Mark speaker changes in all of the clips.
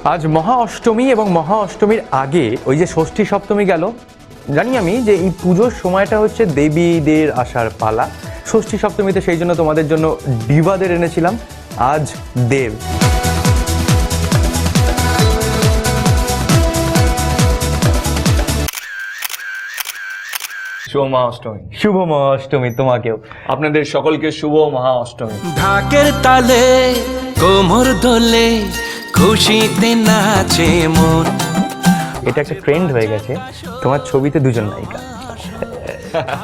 Speaker 1: আজ মহা অষ্টমী এবং মহা অষ্টমীর আগে ওই যে ষষ্ঠী সপ্তমী গেল, জানি আমি যে এই পুজোর সময়টা হচ্ছে দেবীদের আসার পালা। ষষ্ঠী সপ্তমীতে সেই জন্য তোমাদের জন্য ডিভাদের এনেছিলাম। আজ দেব।
Speaker 2: শুভ মহা অষ্টমী।
Speaker 1: শুভ মহা অষ্টমী তোমাকেও।
Speaker 2: আপনাদের সকলকে শুভ মহা অষ্টমী।
Speaker 3: ঢাকের তালে কোমর দোলে খুশিতে নাচে মন।
Speaker 1: এটা একটা ট্রেন্ড হয়ে গেছে, তোমার ছবিতে দুজন নায়িকা।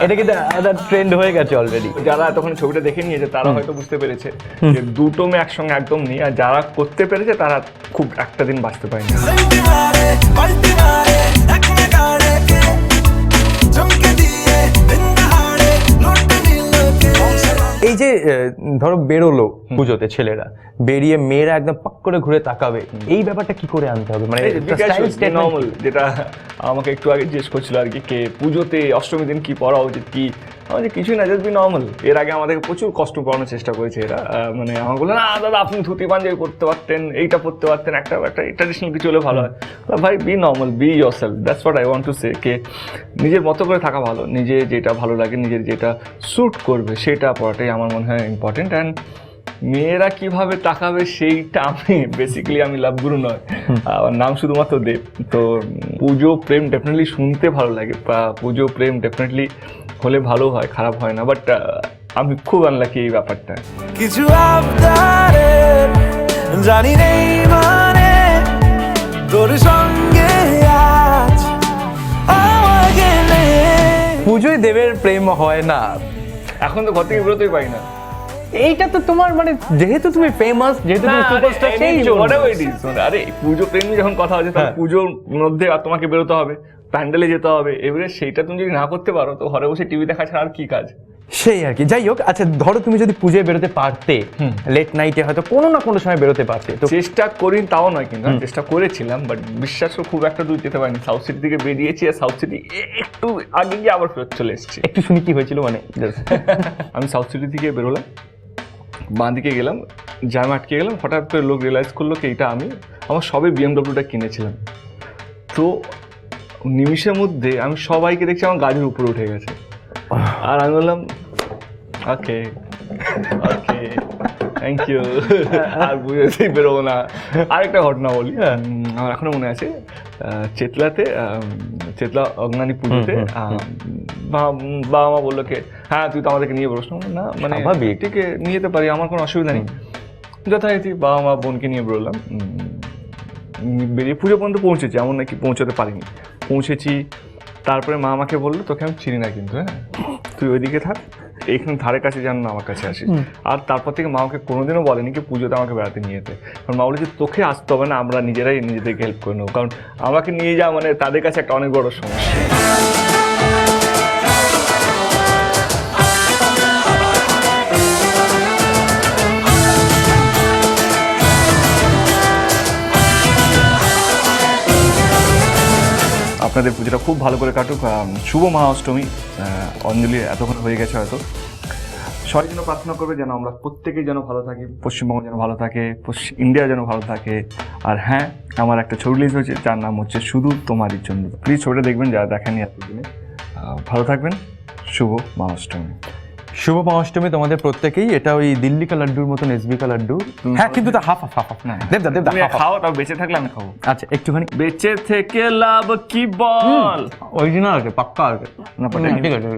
Speaker 1: এটা কিন্তু একটা ট্রেন্ড হয়ে গেছে অলরেডি।
Speaker 2: যারা তখন ছবিটা দেখে নিয়েছে তারা হয়তো বুঝতে পেরেছে যে দুটো মেয়ে একসঙ্গে একদম নেই, আর যারা করতে পেরেছে তারা খুব একটা দিন বাঁচতে পারেনি।
Speaker 1: এই যে ধরো বেরোলো পুজোতে ছেলেরা, বেরিয়ে মেয়েরা একদম পাক করে ঘুরে তাকাবে, এই ব্যাপারটা কি করে আনতে হবে? মানে
Speaker 2: নর্মাল, যেটা আমাকে একটু আগে জিজ্ঞেস করছিল আর কি, কে পুজোতে অষ্টমী দিন কি পড়া উচিত, কি আমাদের কিছুই না, জাস্ট বি নর্মাল। এর আগে আমাদেরকে প্রচুর কষ্ট করানোর চেষ্টা করেছে এরা। মানে আমার বললো, না দাদা আপনি ধুতি পাঞ্জাবি পড়তে পারতেন, এইটা পড়তে পারতেন, একটা ট্র্যাডিশনাল কিছু হলে ভালো হয়। ভাই be normal, be yourself, that's what I want to say. কে নিজের মতো করে থাকা ভালো, নিজে যেটা ভালো লাগে, নিজের যেটা স্যুট করবে সেটা পড়াটাই আমার মনে হয় ইম্পর্টেন্ট। অ্যান্ড মেয়েরা কিভাবে তাকাবে সেইটা আমি লাভগুরু নয়, আমার নাম শুধুমাত্র দেব। তো পুজো প্রেম ডেফিনেটলি শুনতে ভালো লাগে, বা পুজো প্রেম ডেফিনেটলি হলে ভালো হয়, খারাপ হয় না। বাট আমি খুব আনলাকি এই ব্যাপারটা।
Speaker 3: কিছু আবদারের জানি নেই মানে তোর সঙ্গে আজ আমাকে নে।
Speaker 1: পুজোয় দেবের প্রেম হয় না,
Speaker 2: এখন তো ঘর থেকে বেরোতেই পারি না।
Speaker 1: এইটা তো তোমার মানে যেহেতু তুমি ফেমাস, যেহেতু তুমি সুপারস্টার, সেই জন্য।
Speaker 2: আরে পুজো প্রেমী যখন কথা হচ্ছে, তখন পুজোর মধ্যে আর তোমাকে বেরোতে হবে, প্যান্ডেলে যেতে হবে। এবারে সেইটা তুমি যদি না করতে পারো তো ঘরে বসে টিভি দেখা ছাড়া আর কি কাজ?
Speaker 1: সেই আর কি। যাই হোক, আচ্ছা ধরো তুমি যদি পুজোয় বেরোতে পারতে, লেট নাইটে হয়তো কোনো না কোনো সময় বেরোতে পারতে, তো
Speaker 2: চেষ্টা করি তাও নয়, কিন্তু আমি চেষ্টা করেছিলাম, বাট বিশ্বাস করে খুব একটা দূর যেতে পারিনি। সাউথ সিটি থেকে বেরিয়েছি, আর সাউথ সিটি একটু আগে গিয়ে আবার ফেরত চলে এসেছি।
Speaker 1: একটু শুনি কি হয়েছিল। মানে
Speaker 2: আমি সাউথ সিটি থেকে বেরোলাম, বাঁ দিকে গেলাম, জ্যাম আটকে গেলাম, হঠাৎ করে লোক রিয়েলাইজ করলো কি এইটা আমার সবে বিএমডব্লিউটা কিনেছিলাম। তো নিমিষের মধ্যে আমি সবাইকে দেখছি আমার গাড়ির উপরে উঠে গেছে, আর আমি বললাম ওকে ওকে থ্যাংক ইউ, আর বুঝেতেই বেরোবো না। আরেকটা ঘটনা বলি, আমার এখনো মনে আছে, চেতলা অগ্নানী পুজোতে বাবা মা বললো কে, হ্যাঁ তুই তো আমাদেরকে নিয়ে বেরোস না। মানে ঠিক নিয়ে যেতে পারি, আমার কোনো অসুবিধা নেই। যথারীতি বাবা মা বোনকে নিয়ে বেরোলাম, বেরিয়ে পুজো পর্যন্ত পৌঁছেছি, এমন নাকি পৌঁছাতে পারিনি, পৌঁছেছি। তারপরে মা আমাকে বললো, তোকে আমি চিনি না কিন্তু, হ্যাঁ তুই ওইদিকে থাক, এইখানে ধারে কাছে যেন না আমার কাছে আসিস। আর তারপর থেকে মা আমাকে কোনোদিনও বলেনি কি পুজোতে আমাকে বেড়াতে নিয়ে যেতে। কারণ মা বলেছে তোকে আসতে হবে না, আমরা নিজেরাই নিজেদেরকে হেল্প করে নেবো। কারণ আমাকে নিয়ে যাওয়া মানে তাদের কাছে একটা অনেক বড় সমস্যা। আপনাদের পুজোটা খুব ভালো করে কাটুক। শুভ মহা অষ্টমী। অঞ্জলি এতক্ষণ হয়ে গেছে হয়তো। সবাই যেন প্রার্থনা করবে যেন আমরা প্রত্যেকেই যেন ভালো থাকি, পশ্চিমবঙ্গ যেন ভালো থাকে, ইন্ডিয়া যেন ভালো থাকে। আর হ্যাঁ, আমার একটা ছবি রিলিজ হয়েছে যার নাম হচ্ছে শুধু তোমারই জন্য। প্লিজ ছবিটা দেখবেন যারা দেখেনি এতদিনে। ভালো থাকবেন। শুভ মহা অষ্টমী।
Speaker 1: শুভ মহা অষ্টমী তোমাদের প্রত্যেকেই। এটা ওই দিল্লি কা লাড্ডুর মতন, এসবি কা লাড্ডু। হ্যাঁ কিন্তু তা হাফ না, দেবদা
Speaker 2: খাও, তাও বেঁচে থাকলে আমি খাবো।
Speaker 1: আচ্ছা একটুখানি
Speaker 2: বেঁচে থেকে লাভ কি বল,
Speaker 1: অরিজিনাল আছে, পাক্কা আছে
Speaker 2: না
Speaker 1: ঠিক আছে।